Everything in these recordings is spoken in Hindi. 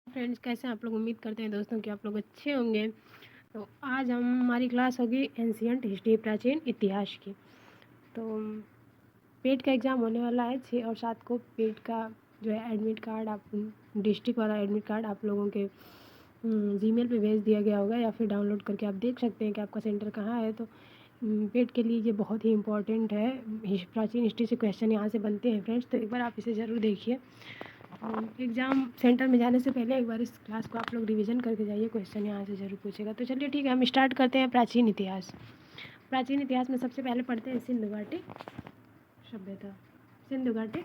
फ्रेंड्स, कैसे हैं आप लोग। उम्मीद करते हैं दोस्तों कि आप लोग अच्छे होंगे। तो आज हमारी क्लास होगी एंशियंट हिस्ट्री, प्राचीन इतिहास की। तो पेट का एग्ज़ाम होने वाला है 6 और 7 को। पेट का जो है एडमिट कार्ड, आप डिस्ट्रिक्ट वाला एडमिट कार्ड आप लोगों के जीमेल पे भेज दिया गया होगा, या फिर डाउनलोड करके आप देख सकते हैं कि आपका सेंटर कहाँ है। तो पेट के लिए ये बहुत ही इंपॉर्टेंट है। प्राचीन हिस्ट्री से क्वेश्चन यहाँ से बनते हैं फ्रेंड्स, तो एक बार आप इसे ज़रूर देखिए। एग्ज़ाम सेंटर में जाने से पहले एक बार इस क्लास को आप लोग रिवीजन करके जाइए, क्वेश्चन यहाँ से ज़रूर पूछेगा। तो चलिए ठीक है, हम स्टार्ट करते हैं प्राचीन इतिहास। प्राचीन इतिहास में सबसे पहले पढ़ते हैं सिंधु घाटी सभ्यता। सिंधु घाटी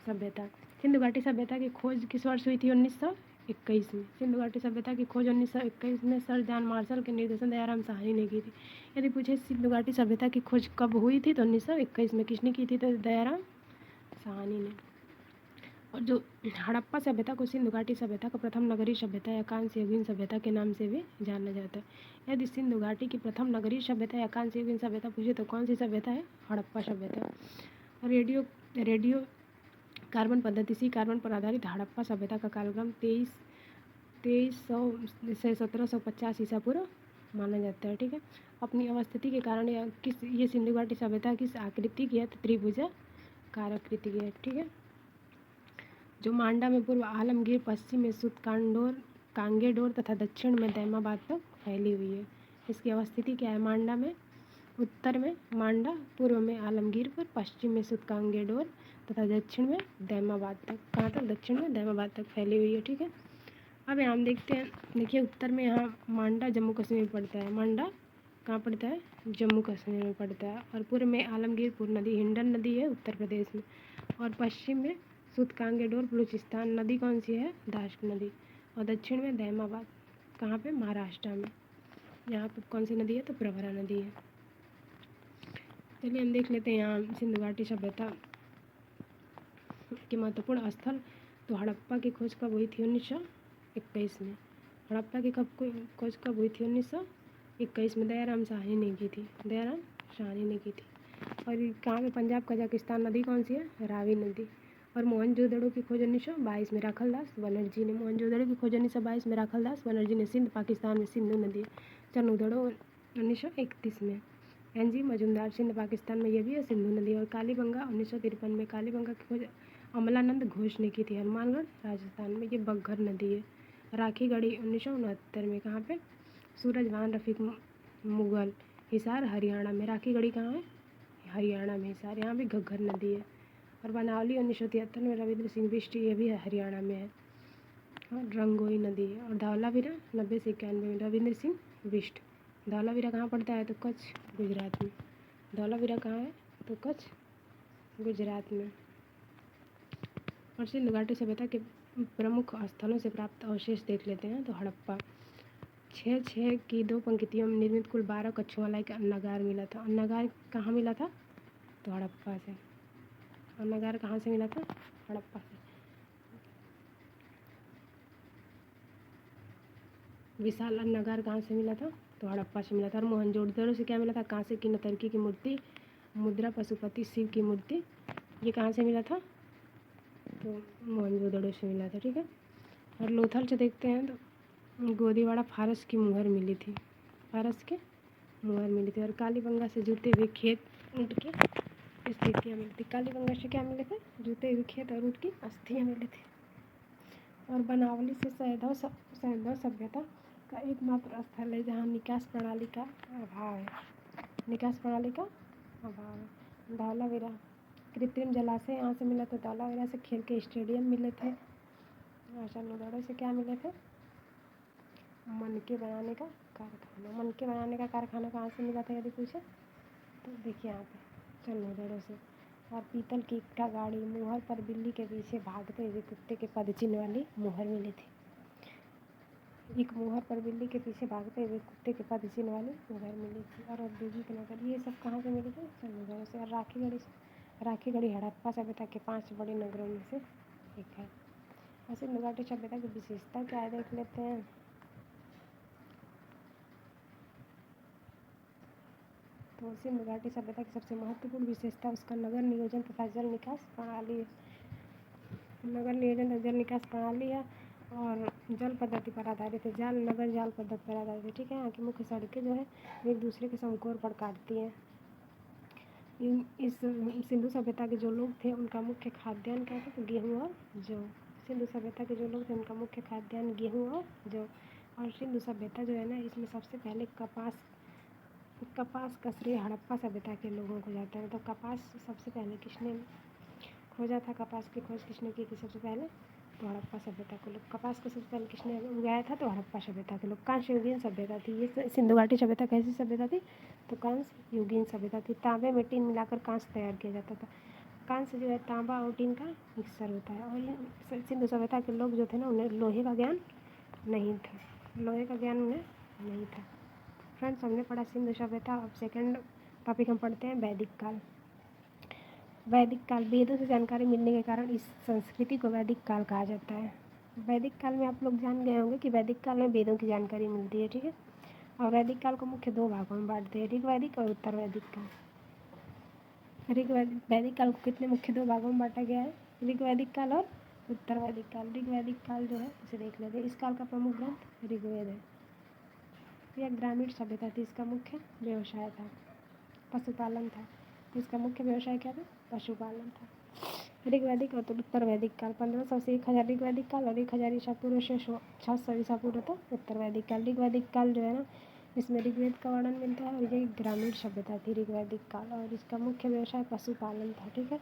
सभ्यता। सिंधु घाटी सभ्यता की खोज किस वर्ष हुई थी? 1921 में। सिंधु घाटी सभ्यता की खोज 1921 में सर जॉन मार्शल के निर्देशन दयाराम साहनी ने की थी। यदि पूछे सिंधु घाटी सभ्यता की खोज कब हुई थी, तो 1921 में। किसने की थी? तो दयाराम साहनी ने। और जो हड़प्पा सभ्यता को सिंधु घाटी सभ्यता का प्रथम नगरीय सभ्यता या कांस्य युगीन सभ्यता के नाम से भी जाना जाता है। यदि सिंधु घाटी की प्रथम नगरीय सभ्यता या कांस्य युगीन सभ्यता पूछे तो कौन सी सभ्यता है? हड़प्पा सभ्यता। रेडियो कार्बन पद्धति सी कार्बन पर आधारित हड़प्पा सभ्यता का कालक्रम 2300 से 1750 ईसा पूर्व माना जाता है। ठीक है। अपनी अवस्थिति के कारण ये सिंधु घाटी सभ्यता किस आकृति की है? तो त्रिभुजाकार आकृति की है। ठीक है। जो मांडा में पूर्व आलमगीर, पश्चिम में सुतकांडोर कांगेडोर तथा दक्षिण में दैमाबाद तक फैली हुई है। इसकी अवस्थिति क्या है? मांडा में, उत्तर में मांडा, पूर्व में आलमगीरपुर, पश्चिम में सुतकांगेडोर तथा दक्षिण में दैमाबाद तक। कहाँ तक? दक्षिण में दैमाबाद तक फैली हुई है। ठीक है। अब यहाँ हम देखते हैं, देखिए उत्तर में यहाँ मांडा जम्मू कश्मीर में पड़ता है। मांडा कहाँ पड़ता है? जम्मू कश्मीर में पड़ता है। और पूर्व में आलमगीरपुर नदी, हिंडन नदी है उत्तर प्रदेश में। और पश्चिम में सुतकांगेडोर बलूचिस्तान नदी कौन सी है? दाश्क नदी। और दक्षिण में दैमाबाद, कहाँ पे? महाराष्ट्र में। यहाँ पे कौन सी नदी है? तो प्रवरा नदी है। चलिए हम देख लेते हैं यहाँ सिंधु घाटी सभ्यता के महत्वपूर्ण स्थल। तो हड़प्पा की खोज कब हुई थी? 1921 में। हड़प्पा की खोज कब हुई थी? 1921 में। दयाराम साहनी ने की थी। दयाराम साहनी ने की थी। और कहाँ पे? पंजाब कजाकिस्तान नदी कौन सी है? रावी नदी। और मोहनजोदड़ो की खोज 1922 में राखलदास बनर्जी ने। मोहनजोदड़ो की खोज 1922 में राखलदास बनर्जी ने। सिंध पाकिस्तान में सिंधु नदी। चनूदड़ो 1931 में। एनजी मजुमदार, सिंध पाकिस्तान में, ये भी है सिंधु नदी। और कालीबंगा 1953 में। कालीबंगा की खोज अमलानंद घोष ने की थी। हनुमानगढ़ राजस्थान में, ये बघर नदी है। राखी गढ़ी 1969 में। कहाँ पे? सूरजवान रफीक मुगल, हिसार हरियाणा में। राखी गढ़ी कहाँ है? हरियाणा में हिसार। यहाँ भी घग्गर नदी है। और बनावली 1973 में। रविंद्र सिंह बिष्ट, ये भी हरियाणा में है। और रंगोई नदी है। और धौलावीरा 90 से 91 में। रविंद्र सिंह बिष्ट। धौलावीरा कहाँ पड़ता है? तो कच्छ, गुजरात में। धौलावीरा कहाँ है? तो कच्छ, गुजरात में। और सिंधु घाटी सभ्यता के प्रमुख स्थलों से प्राप्त अवशेष देख लेते हैं। तो हड़प्पा 6 की 2 पंक्तियों में निर्मित कुल 12 कक्षों वाला एक अन्नागार मिला था। अन्नागार कहाँ मिला था? तो हड़प्पा से। अन्नागार कहाँ से मिला था? हड़प्पा से। विशाल अन्नागार कहाँ से मिला था? तो हड़प्पा से मिला था। और मोहनजोदड़ो से क्या मिला था? कांसे की नतर्की की मूर्ति, मुद्रा, पशुपति शिव की मूर्ति, ये कहाँ से मिला था? तो मोहनजोदड़ो से मिला था। ठीक है। और लोथल से देखते हैं तो गोदीवाड़ा फारस की मुहर मिली थी। फारस के मुहर मिली थी। और कालीबंगा से जूते हुए खेत, ऊँट की स्थितियाँ मिली थी। कालीबंगा से क्या मिले थे? जूते हुए खेत और ऊँट की अस्थियाँ मिली थी। और बनावली से सैंधव सभ्यता का एकमात्र स्थल है जहाँ निकास प्रणाली का अभाव है। निकास प्रणाली का अभाव है। धौलावीरा कृत्रिम जलाशय यहाँ से मिला था। धौलावीरा से खेल के स्टेडियम मिले थे। चनूदड़ो से क्या मिले थे? मनके बनाने का कारखाना। मनके बनाने का कारखाना कहाँ से मिला था यदि पूछे? तो देखिए यहाँ पे चनूदड़ो से। और पीतल की इक्टा गाड़ी, मुहर पर बिल्ली के पीछे भागते हुए कुत्ते के पदचिन्ह वाली मुहर मिली थी। एक मुहर पर बिल्ली के पीछे भागते हुए कुत्ते के पदचिन्ह वाली मुहर मिली थी। और औद्योगिक नगर, ये सब कहाँ से मिली थी? चनूदड़ो से। और राखी गढ़ी हड़प्पा सभ्यता के 5 बड़े नगरों में से एक है। और सिंधु घाटी सभ्यता की विशेषता क्या है देख लेते हैं। तो सिंधु घाटी सभ्यता की सबसे महत्वपूर्ण विशेषता उसका नगर नियोजन तथा जल निकास प्रणाली है। नगर नियोजन तथा जल निकास प्रणाली है। और जल पद्धति पर आधारित है। जाल नगर जाल पद्धति पर आधारित है। ठीक है, यहाँ की मुख्य सड़कें जो है एक दूसरे के समकोर पर काटती हैं। इस सिंधु सभ्यता के जो लोग थे उनका मुख्य खाद्यान्न क्या था? तो गेहूँ और जौ। सिंधु सभ्यता के जो लोग थे उनका मुख्य खाद्यान्न गेहूँ और जौ। और सिंधु सभ्यता जो है ना, इसमें सबसे पहले कपास का श्रेय हड़प्पा सभ्यता के लोगों को जाता है। मतलब कपास सबसे पहले किसने खोजा था? कपास की खोज किसने की थी सबसे पहले? तो हड़प्पा सभ्यता के लोग। कपास को सबसे पहले किसने उगाया था? तो हड़प्पा सभ्यता के लोग। कांस्य युगीन सभ्यता थी ये सिंधु घाटी सभ्यता। कैसी सभ्यता थी? तो कांस्य युगीन सभ्यता थी। तांबे में टीन मिलाकर कांस्य तैयार किया जाता था। कांस्य जो है तांबा और टीन का मिक्सर होता है। और सिंधु सभ्यता के लोग जो थे ना, उन्हें लोहे का ज्ञान नहीं था। लोहे का ज्ञान उन्हें नहीं था। फ्रेंड्स, हमने पढ़ा सिंधु सभ्यता। अब सेकेंड टॉपिक हम पढ़ते हैं वैदिक काल। वैदिक काल, वेदों से जानकारी मिलने के कारण इस संस्कृति को वैदिक काल कहा जाता है। वैदिक काल में आप लोग जान गए होंगे कि वैदिक काल में वेदों की जानकारी मिलती है। ठीक है, और वैदिक काल को मुख्य दो भागों में बांटते हैं, ऋग्वैदिक और उत्तर वैदिक काल। वैदिक काल को कितने मुख्य दो भागों में बांटा गया है? ऋग्वैदिक काल और उत्तर वैदिक काल। ऋग्वैदिक काल जो है उसे देख लेते हैं। इस काल का प्रमुख ग्रंथ ऋग्वेद है। यह ग्रामीण सभ्यता थी। इसका मुख्य व्यवसाय था पशुपालन था। इसका मुख्य व्यवसाय क्या था? पशुपालन था। ऋग्वैदिक और उत्तर वैदिक काल 1500 से 1000 ऋग्वैदिक काल और 1000 ईसा पूर्व से 600 ईसा पूर्व था उत्तर वैदिक काल। ऋग्वैदिक काल जो है ना, इसमें ऋग्वेद का वर्णन मिलता है और ये ग्रामीण सभ्यता थी ऋग्वैदिक काल, और इसका मुख्य व्यवसाय पशुपालन था। ठीक है,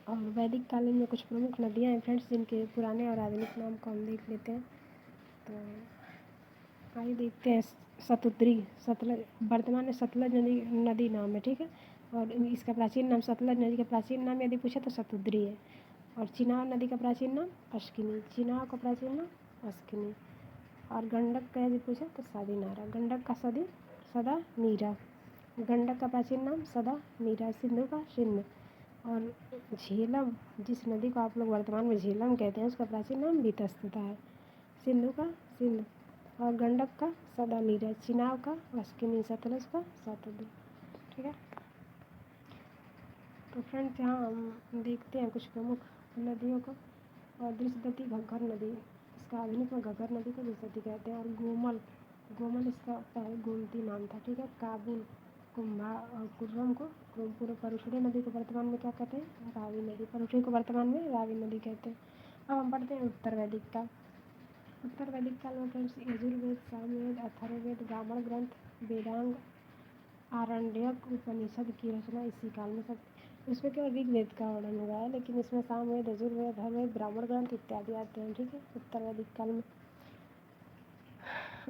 और वैदिक काल में कुछ प्रमुख नदियाँ हैं फ्रेंड्स, जिनके पुराने और आधुनिक नाम को हम देख लेते हैं। तो आइए देखते हैं। सतुद्री, सतलज, वर्तमान में सतलज नदी नाम है। ठीक है, और इसका प्राचीन नाम, सतलज नदी का प्राचीन नाम यदि पूछे तो सतुद्री है। और चिनाब नदी का प्राचीन नाम अश्किनी। चिनाब का प्राचीन नाम अश्किनी। और गंडक का यदि पूछे तो सदी नारा। गंडक का सदा नीरा। गंडक का प्राचीन नाम सदा नीरा। सिंधु का सिंध। और झेलम, जिस नदी को आप लोग वर्तमान में झेलम कहते हैं, उसका प्राचीन नाम वितस्तता है। सिंधु का सिंध और गंडक का सदा नीरा। चिनाब का अश्किनी। सतलज का सतलज। ठीक है, तो फ्रेंड्स यहाँ हम देखते हैं कुछ प्रमुख नदियों को। और दृश्यदती घग्गर नदी, इसका आधुनिक में घग्गर नदी को दृश्यदती कहते हैं। और गोमल इसका पहले गोमती नाम था। ठीक है, काबुल, कुंभा और कुर्रम को पूर्व परुषड़ी नदी को वर्तमान में क्या कहते हैं? रावी नदी। परुषड़ी को वर्तमान में रावी नदी कहते हैं। अब हम पढ़ते हैं उत्तर वैदिक काल। उत्तर वैदिक काल में फ्रेंड्स यजुर्वेद, सामवेद, अथर्ववेद, ब्राह्मण ग्रंथ, वेदांग, आरण्यक, उपनिषद की रचना इसी काल में सब। इसमें केवल ऋग्वेद का वर्णन हुआ है, लेकिन इसमें सामवेद, यजुर्वेद, अथर्ववेद, ब्राह्मण ग्रंथ इत्यादि आते हैं। ठीक है, उत्तर वैदिक काल में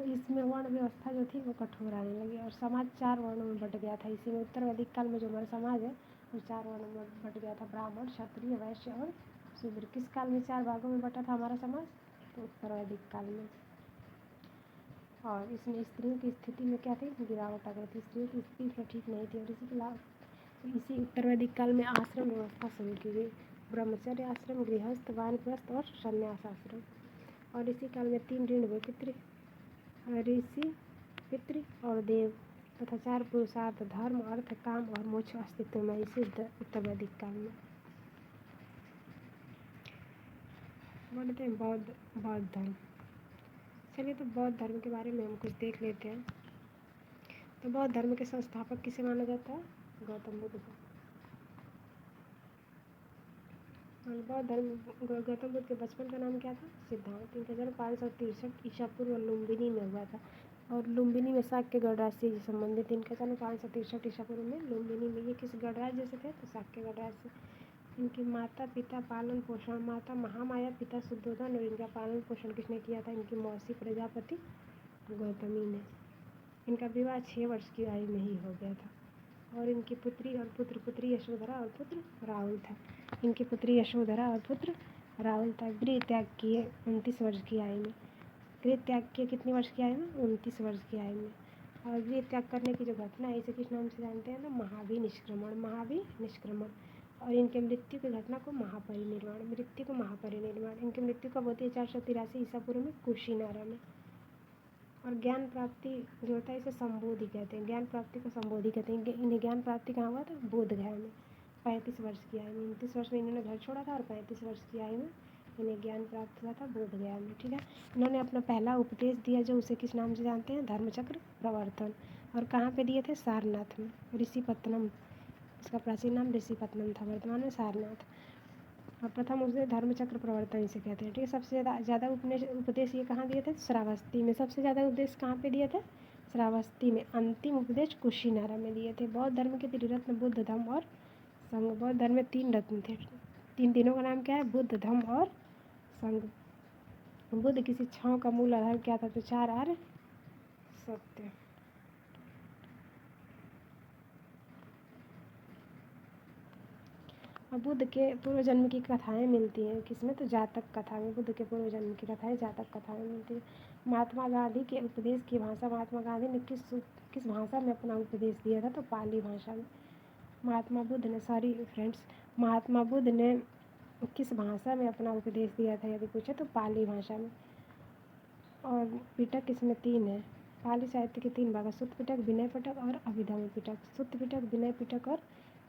इसमें वर्ण व्यवस्था जो थी वो कठोर आने लगी और समाज 4 वर्णों में बट गया था। इसी में उत्तर वैदिक काल में जो हमारा समाज है वो 4 वर्णों में बट गया था, ब्राह्मण, क्षत्रिय, वैश्य और शूद्र। किस काल में 4 भागों में बटा था हमारा समाज? तो उत्तर वैदिक काल में। और इसमें स्त्रियों की स्थिति में क्या थी? गिरावट आ गई थी। स्त्रियों की स्थिति ठीक नहीं थी। और इसी उत्तर वैदिक काल में आश्रम व्यवस्था शुरू की गई। ब्रह्मचर्य आश्रम, गृहस्थ, वानप्रस्थ और संन्यास आश्रम। और इसी काल में 3 ऋण हुए, ऋषि, पितृ और देव, तथा 4 पुरुषार्थ, धर्म, अर्थ, काम और मोक्ष अस्तित्व में इसी उत्तर वैदिक काल में। बोलते हैं बौद्ध धर्म। चलिए, तो बौद्ध धर्म के बारे में हम कुछ देख लेते हैं। तो बौद्ध धर्म के संस्थापक किसे माना जाता है? गौतम बुद्ध को। बौद्ध धर्म, गौतम बुद्ध के बचपन का नाम क्या था? सिद्धार्थ। इनका जन्म 563 ईसा पूर्व लुम्बिनी में हुआ था। और लुम्बिनी में शाक्य गणराज्य से संबंधित। इनका जन्म 563 ईसा पूर्व में लुम्बिनी में। ये किस गणराज्य से थे? तो शाक्य गणराज्य से। इनके माता पिता पालन पोषण, माता महामाया, पिता शुद्धोधन। और इनका पालन पोषण किसने किया था? इनकी मौसी प्रजापति गौतमी ने। इनका विवाह 6 वर्ष की आयु में ही हो गया था। और इनकी पुत्री और पुत्री यशोधरा और पुत्र राहुल था। इनकी पुत्री यशोधरा और पुत्र राहुल था। गृह त्याग किए 29 वर्ष की आयु में। गृह त्याग किए कितनी वर्ष की आयु में? 29 वर्ष की आयु में। और गृह त्याग करने की जो घटना है इसे किस नाम से जानते हैं? तो महावी निष्क्रमण। महावी निष्क्रमण। और इनके मृत्यु की घटना को महापरिनिर्वाण। मृत्यु को महापरिनिर्वाण। इनकी मृत्यु कब होती है? 483 ईसा पूर्व में कुशीनारा में। और ज्ञान प्राप्ति जो होता है इसे संबोधि कहते हैं। ज्ञान प्राप्ति को संबोधि कहते हैं। इन्हें ज्ञान प्राप्ति कहाँ हुआ था? बोधगया में 35 वर्ष की आयु में। 29 वर्ष में इन्होंने घर छोड़ा था और 35 वर्ष की आयु में इन्हें ज्ञान प्राप्त हुआ था बोध गया में। ठीक है, इन्होंने अपना पहला उपदेश दिया जो उसे किस नाम से जानते हैं, धर्मचक्र प्रवर्तन। और कहाँ पे दिए थे, सारनाथ में, ऋषिपत्तनम, इसका प्राचीन नाम ऋषिपत्तनम था, वर्तमान में सारनाथ। और प्रथम उसे धर्मचक्र प्रवर्तन इसे कहते हैं। ठीक है, सबसे ज़्यादा उपदेश ये कहाँ दिए थे, श्रावस्ती में। सबसे ज़्यादा उपदेश कहाँ पे दिए थे, श्रावस्ती में। अंतिम उपदेश कुशीनारा में दिए थे। बौद्ध धर्म के त्रिरत्न बुद्ध, धम्म और संघ। बौद्ध धर्म में 3 रत्न थे, तीनों का नाम क्या है, बुद्ध, धम्म और संघ। बुद्ध की शिक्षाओं का मूल आधार क्या था, तो 4 आर्य सत्य। और बुद्ध के पूर्व जन्म की कथाएं मिलती हैं किसमें, तो जातक कथा में। बुद्ध के पूर्व जन्म की कथाएं जातक कथाएं मिलती हैं। महात्मा गांधी के उपदेश की भाषा, महात्मा गांधी ने किस भाषा में अपना उपदेश दिया था, तो पाली भाषा में। महात्मा बुद्ध ने किस भाषा में अपना उपदेश दिया था यदि पूछे, तो पाली भाषा में। और पिटक इसमें 3 है। पाली साहित्य के 3 भाग, सुत्त पिटक, विनय पिटक और अभिधम्म पिटक। सुत्त पिटक, विनय पिटक और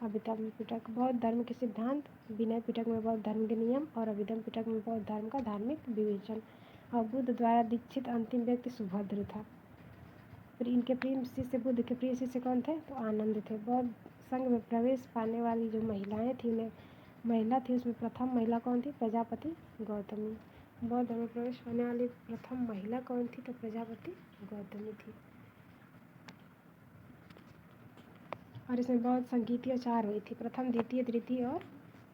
अभिधम्म पिटक। बौद्ध धर्म के सिद्धांत, विनय पिटक में बौद्ध धर्म के नियम और अभिधम्म पिटक में बौद्ध धर्म का धार्मिक विवेचन। और बुद्ध द्वारा दीक्षित अंतिम व्यक्ति सुभद्र था। फिर इनके प्रिय शिष्य, बुद्ध के प्रिय शिष्य कौन थे, तो आनंद थे। बौद्ध संघ में प्रवेश पाने वाली जो महिलाएं थी, महिला थी उसमें प्रथम महिला कौन थी, प्रजापति गौतमी। बौद्ध धर्म में प्रवेश पाने वाली प्रथम महिला कौन थी, तो प्रजापति गौतमी थी। और इसमें बौद्ध संगीतियाँ 4 हुई थी, प्रथम, द्वितीय, तृतीय और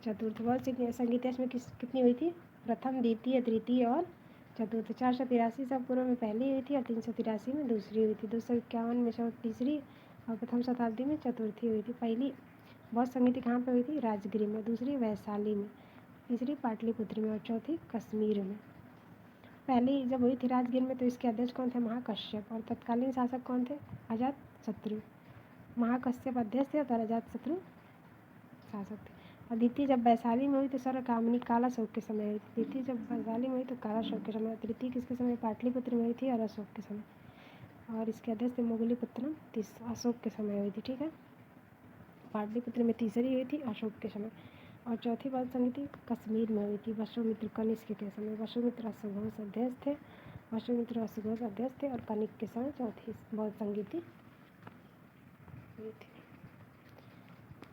चतुर्थ। बौद्ध संगीतियाँ इसमें कितनी हुई थी, प्रथम, द्वितीय, तृतीय और चतुर्थ। 483 ईसा पूर्व में पहली हुई थी और 383 में दूसरी हुई थी। 251 में तीसरी और प्रथम शताब्दी में चतुर्थी हुई थी। पहली बौद्ध संगीति कहाँ पर हुई थी, राजगिरी में। दूसरी वैशाली में। तीसरी पाटलिपुत्र में और चौथी कश्मीर में। पहली जब हुई थी राजगिर में तो इसके अध्यक्ष कौन थे, महाकश्यप। और तत्कालीन शासक कौन थे, अजातशत्रु। महाकश्यप अध्यक्ष थे और अजातशत्रु शासक थे। और द्वितीय जब वैशाली में हुई तो सर्वकामिनी कालाशोक के समय हुई थी। द्वितीय जब वैशाली में हुई तो कालाशोक के समय। तृतीय किसके समय, पाटलिपुत्र में हुई थी और अशोक के समय। और इसके अध्यक्ष थे मोगलीपुत्रम, अशोक के समय हुई थी। ठीक है, पाटलिपुत्र में तीसरी हुई थी अशोक के समय। और चौथी बौद्ध संगीति कश्मीर में हुई थी वसुमित्र कनिष्क के समय। वसुमित्र अश्वघोष अध्यक्ष थे, और कनिष्क के समय चौथी बौद्ध संगीति हुई थी।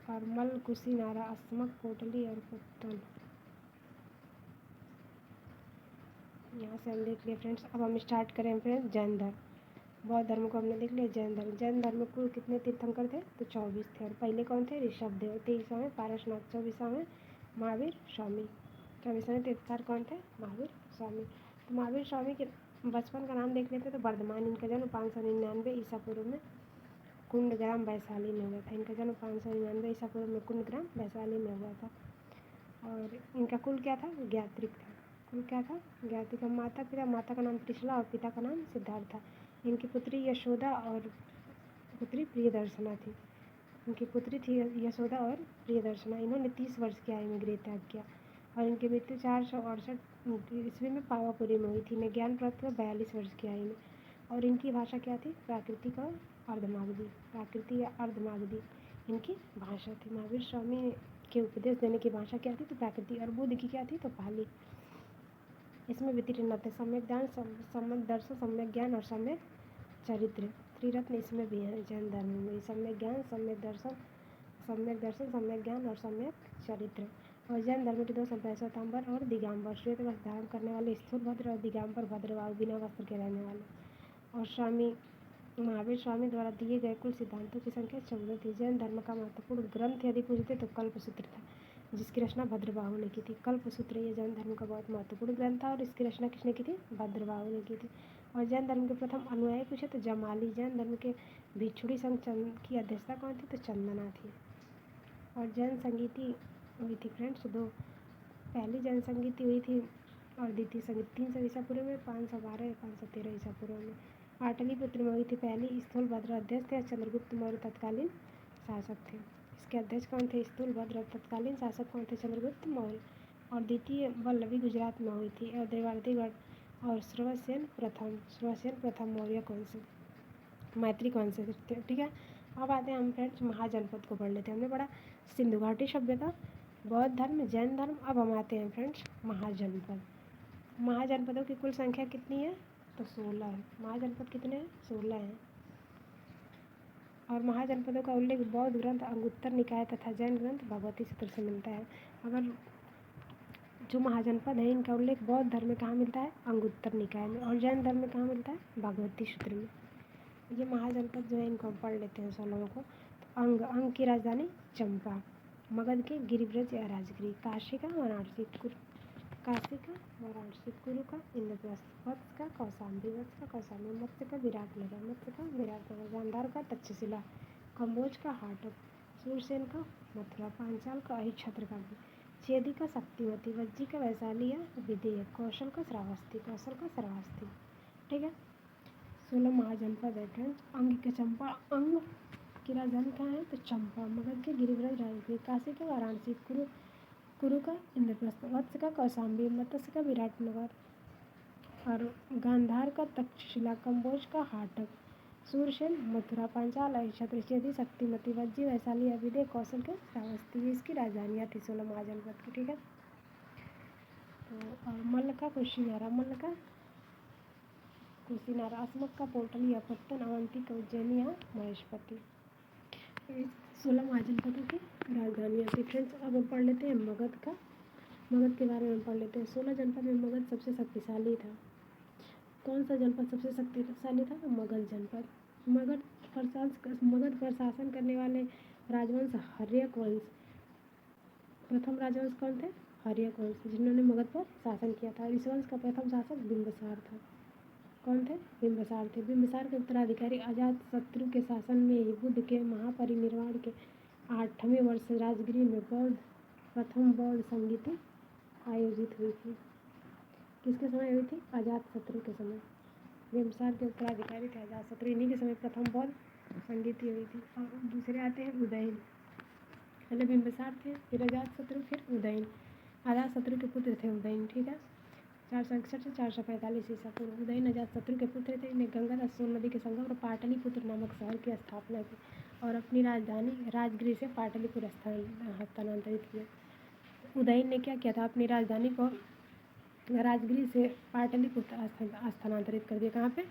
और मल, कुशीनारा, अस्मक, कोटली और पुत्तन, यहाँ से हम देख लिए फ्रेंड्स। अब हम स्टार्ट करें फ्रेंड्स जैन धर्म। बौद्ध धर्म को हमने देख लिया। जैन धर्म में कुल कितने तीर्थंकर थे, तो 24 थे। और पहले कौन थे, ऋषभदेव। 23वां में पारसनाथ। 24वां में महावीर स्वामी। 24वें तीर्थंकर कौन थे, महावीर स्वामी। तो महावीर स्वामी के बचपन का नाम देख लेते तो वर्धमान। इनका जन्म 599 ईसा पूर्व में कुंडग्राम वैशाली में हुआ था। इनका जन्म 599 ईसा पूर्व में कुंडग्राम वैशाली में हुआ था। और इनका कुल क्या था, ज्ञात्रिक था। कुल क्या था, ज्ञात्रिक। माता का नाम त्रिशला और पिता का नाम सिद्धार्थ था। इनकी पुत्री यशोदा और पुत्री प्रियदर्शना थी। इनकी पुत्री थी यशोदा और प्रियदर्शना। इन्होंने 30 वर्ष की आयु में गृह त्याग किया। और इनकी मृत्यु 468 ईस्वी में पावापुरी में हुई थी। इन्हें ज्ञान प्राप्त हुआ 42 वर्ष की आयु में। और इनकी भाषा क्या थी, प्राकृतिक और अर्धमागधी। प्राकृतिक या अर्धमागधी इनकी भाषा थी। महावीर स्वामी के उपदेश देने की भाषा क्या थी, तो प्राकृतिक। और बुद्ध की क्या थी, तो पाली। इसमें भी त्रिरत्न थे, सम्यक ज्ञान, सम्यक दर्शन, सम्यक ज्ञान और सम्यक चरित्र। त्रिरत्न इसमें भी है जैन धर्म में, सम्यक ज्ञान, सम्यक दर्शन, सम्यक ज्ञान और सम्यक चरित्र। और जैन धर्म के 2 संप्रदाय, श्वेतांबर और दिगंबर। श्वेत वस्त्र धारण करने वाले स्थूलभद्र और दिगंबर भद्रबाहु, बिना वस्त्र के रहने वाले। और महावीर स्वामी द्वारा दिए गए कुल सिद्धांतों की संख्या 14 थी। जैन धर्म का महत्वपूर्ण ग्रंथ यदि पूछते तो कल्पसूत्र था, जिसकी रचना भद्रबाहु ने की थी। कल्पसूत्र ये जैन धर्म का बहुत महत्वपूर्ण ग्रंथ था और इसकी रचना किसने की थी, भद्रबाहु ने की थी। और जैन धर्म के प्रथम अनुयायी पूछे तो जमाली। जैन धर्म के भिक्षुणी संघ की अध्यक्षता कौन थी, तो चंदना थी। और जैन संगीति हुई थी फ्रेंड्स 2। पहली जैन संगीति हुई थी और द्वितीय संगीति 300 ईसा पूर्व में, 512 या 513 ईसा पूर्व में। पाटलिपुत्र में हुई थी पहली। स्थूलभद्र अध्यक्ष थे, चंद्रगुप्त मौर्य तत्कालीन शासक थे। इसके अध्यक्ष कौन थे, स्थूलभद्र। तत्कालीन शासक कौन थे, चंद्रगुप्त मौर्य। और द्वितीय वल्लभी गुजरात में हुई थी। और देवार्थिगढ़ और श्रवसेन प्रथम मौर्य कौन से, मैत्री कौन से थे। ठीक है, अब आते हैं हम फ्रेंड्स महाजनपद को पढ़ लेते हैं। हमने पढ़ा सिंधु घाटी सभ्यता, बौद्ध धर्म, जैन धर्म। अब हम आते हैं फ्रेंड्स महाजनपद। महाजनपदों की कुल संख्या कितनी है? तो 16 है। महाजनपद कितने हैं? 16 हैं। और महाजनपदों का उल्लेख बौद्ध ग्रंथ अंगुत्तर निकाय तथा जैन ग्रंथ भगवती सूत्र से मिलता है। अगर जो महाजनपद है इनका उल्लेख बौद्ध धर्म में कहाँ मिलता है? अंगुत्तर निकाय में। और जैन धर्म में कहाँ मिलता है? भगवती सूत्र में। ये महाजनपद जो है इनको हम पढ़ लेते हैं 16 को। तो अंग की राजधानी चंपा, मगध के गिरिव्रज या राजगिरी, काशी का वाराणसी, कुरु का इंद्रप्रस्थ, वत्स का कौशाम्बी, मत्स्य का विराटनगर, गांधार का तक्षशिला, कम्बोज का हाटक, सूरसेन का मथुरा, पांचाल का अहिच्छत्रकाव्य, चेदी का शक्तिवती, वज्जी का वैशाली या विदेह, कौशल का श्रावस्ती। ठीक है। 16 महाजनपद है फ्रेंड्स। अंग के चंपा, अंग की राजधानी कहाँ है? तो चंपा, मगध के गिरिव्रज राजगिरी, काशी का वाराणसी, कुरु का इंद्रप्रस्थ, वत्स का कौशाम्बी, मत्स्य का विराटनगर और गांधार का तक्षशिला, कम्बोज का हाटक, सूरसेन मथुरा, पांचाल अहिच्छत्र, चेदी शक्तिमती, वज्जी वैशाली, विदेह, कौशल के श्रावस्ती। इसकी राजधानियाँ थी 16 महाजनपद की। ठीक है। तो मल्ल का कुशीनारा, असमक का पोर्टल या पत्तन, अवंती का उज्जैनी या महेशपति। 16 महाजनपदों की राजधानियाँ थी फ्रेंड्स। अब हम पढ़ लेते हैं मगध के बारे में हम पढ़ लेते हैं। 16 जनपद में मगध सबसे शक्तिशाली था। कौन सा जनपद सबसे शक्तिशाली था? मगध जनपद। मगध पर शासन करने वाले राजवंश हर्यक वंश, प्रथम राजवंश कौन थे? हर्यक वंश, जिन्होंने मगध पर शासन किया था। इस वंश का प्रथम शासक बिंबिसार था। कौन थे? बिंबिसार थे। बिंबिसार के उत्तराधिकारी अजातशत्रु के शासन में ही बुद्ध के महापरिनिर्वाण के 8वें वर्ष राजगिरी में प्रथम बौद्ध संगीति आयोजित हुई थी। किसके समय हुई थी? अजातशत्रु के समय। बिंबिसार के उत्तराधिकारी थे अजातशत्रु, इन्हीं के समय प्रथम बौद्ध संगीति हुई थी। और दूसरे आते हैं उदयन। पहले बिंबिसार थे, फिर अजातशत्रु, फिर उदयन। अजातशत्रु के पुत्र थे उदयन। ठीक है। 461 से 445 ईसा पूर्व उदयन अजातशत्रु के पुत्र थे। इन्हें गंगा तथा सोन नदी के संगम पर पाटलिपुत्र नामक शहर की स्थापना की और अपनी राजधानी राजगिरी से पाटलिपुत्र स्थानांतरित किया। उदयन ने क्या किया था? अपनी राजधानी को राजगिरी से पाटलिपुत्र स्थानांतरित कर दिया। कहाँ पे?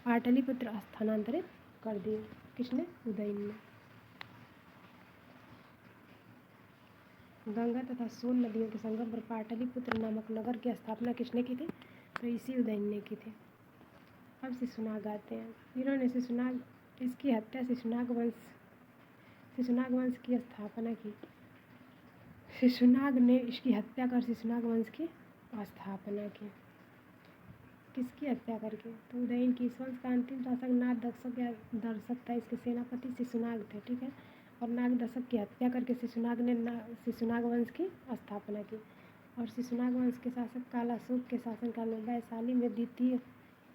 पाटलिपुत्र स्थानांतरित कर दिए। किसने? उदयन ने। गंगा तथा सोन नदियों के संगम पर पाटलिपुत्र नामक नगर की स्थापना किसने की थी? तो इसी उदयन ने की थी। अब शिशुनाग आते हैं। इन्होंने इसकी हत्या शिशुनाग वंश की स्थापना की। शिशुनाग ने इसकी हत्या कर शिशुनाग वंश की स्थापना की। किसकी हत्या करके? तो उदयन की। इस वंश का अंतिम शासक नागदक्षक या दर्शक था। इसके सेनापति शिशुनाग थे। ठीक है। और नागदक्षक की हत्या करके शिशुनाग ने शिशुनाग वंश की स्थापना की। और शिशुनाग वंश के शासक कालाशोक के शासनकाल में वैशाली में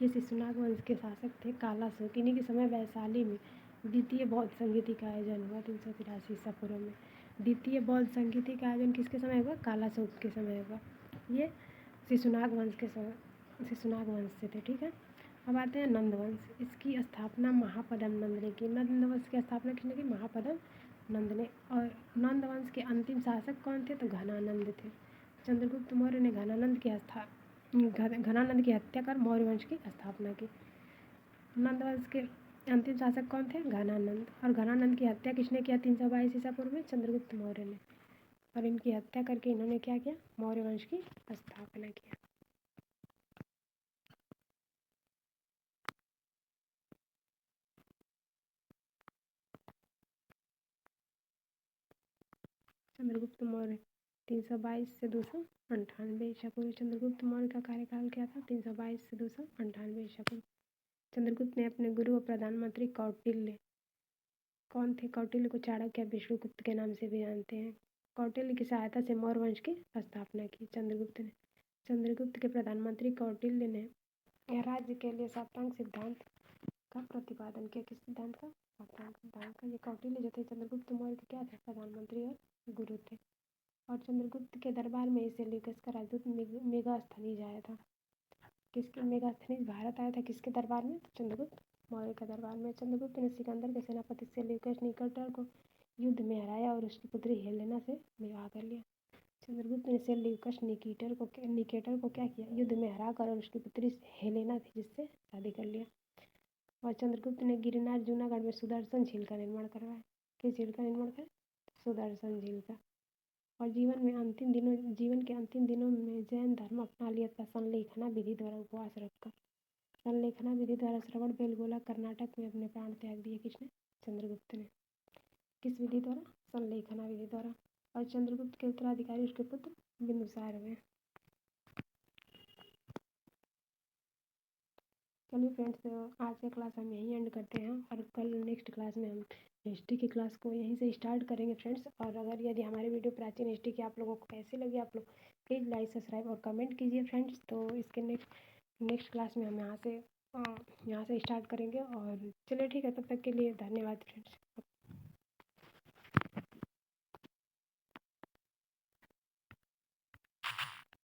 ये शिशुनाग वंश के शासक थे कालाशोक। इन्हीं के समय वैशाली में द्वितीय बौद्ध संगीति का आयोजन हुआ 383 ईसा पूर्व में। द्वितीय बौद्ध संगीति का आयोजन किसके समय हुआ? कालाशोक के समय हुआ। ये शिशुनाग वंश से थे। ठीक है। अब आते हैं नंद वंश। इसकी स्थापना महापद्म नंद ने की। नंद वंश की स्थापना किसने की? महापद्म नंद ने। और नंद वंश के अंतिम शासक कौन थे? तो घनानंद थे। चंद्रगुप्त मौर्य ने घनानंद की हत्या कर मौर्य वंश की स्थापना की। नंद वंश के अंतिम शासक कौन थे? घनानंद। और घनानंद की हत्या किसने किया 322 ईसा पूर्व में? चंद्रगुप्त मौर्य ने। और इनकी हत्या करके इन्होंने क्या किया? मौर्य वंश की स्थापना किया। चंद्रगुप्त मौर्य 322 से 298 ईसा पूर्व। चंद्रगुप्त मौर्य का कार्यकाल क्या था? 322 से 298 ईसा पूर्व। चंद्रगुप्त ने अपने गुरु और प्रधानमंत्री कौटिल्य, कौन थे कौटिल्य को चाणक्य विष्णुगुप्त के नाम से भी जानते हैं, कौटिल्य की सहायता से मौर्य वंश की स्थापना की चंद्रगुप्त ने। चंद्रगुप्त के प्रधानमंत्री कौटिल्य ने राज्य के लिए सप्तांग सिद्धांत का प्रतिपादन किया। किस सिद्धांत का? सप्तांग सिद्धांत का। ये कौटिल्य जो थे चंद्रगुप्त मौर्य के क्या थे? प्रधानमंत्री और गुरु थे। और चंद्रगुप्त के दरबार में सेल्यूकस का राजदूत मेगास्थनीज आया था। किसके? मेगास्थनीज भारत आया था। किसके दरबार में? तो चंद्रगुप्त मौर्य के दरबार में। चंद्रगुप्त ने सिकंदर के सेनापति सेल्यूकस निकेटर को युद्ध में हराया और उसकी पुत्री हेलेना से विवाह कर लिया। चंद्रगुप्त ने सेल्यूकस निकेटर को क्या किया? युद्ध में हराकर और उसकी पुत्री हेलेना थी जिससे शादी कर लिया। और चंद्रगुप्त ने गिरनार जूनागढ़ में सुदर्शन झील का निर्माण करवाया। किस झील का निर्माण करा? सुदर्शन झील का। और जीवन के अंतिम दिनों में जैन धर्म अपना लिया था संलेखना विधि द्वारा उपवास रखकर। संलेखना विधि द्वारा श्रवण बेलगोला कर्नाटक में अपने प्राण त्याग दिए। किसने? चंद्रगुप्त ने। किस विधि द्वारा? संलेखना विधि द्वारा। और चंद्रगुप्त के उत्तराधिकारी उसके पुत्र बिंदुसार हुए। चलिए फ्रेंड्स, आज का क्लास हम यहीं एंड करते हैं और कल नेक्स्ट क्लास में हम हिस्ट्री की क्लास को यहीं से स्टार्ट करेंगे फ्रेंड्स। और अगर यदि हमारी वीडियो प्राचीन हिस्ट्री की आप लोगों को कैसी लगी, आप लोग प्लीज़ लाइक सब्सक्राइब और कमेंट कीजिए फ्रेंड्स। तो इसके नेक्स्ट क्लास में हम यहाँ से स्टार्ट करेंगे। और चलिए ठीक है, तब तक के लिए धन्यवाद फ्रेंड्स।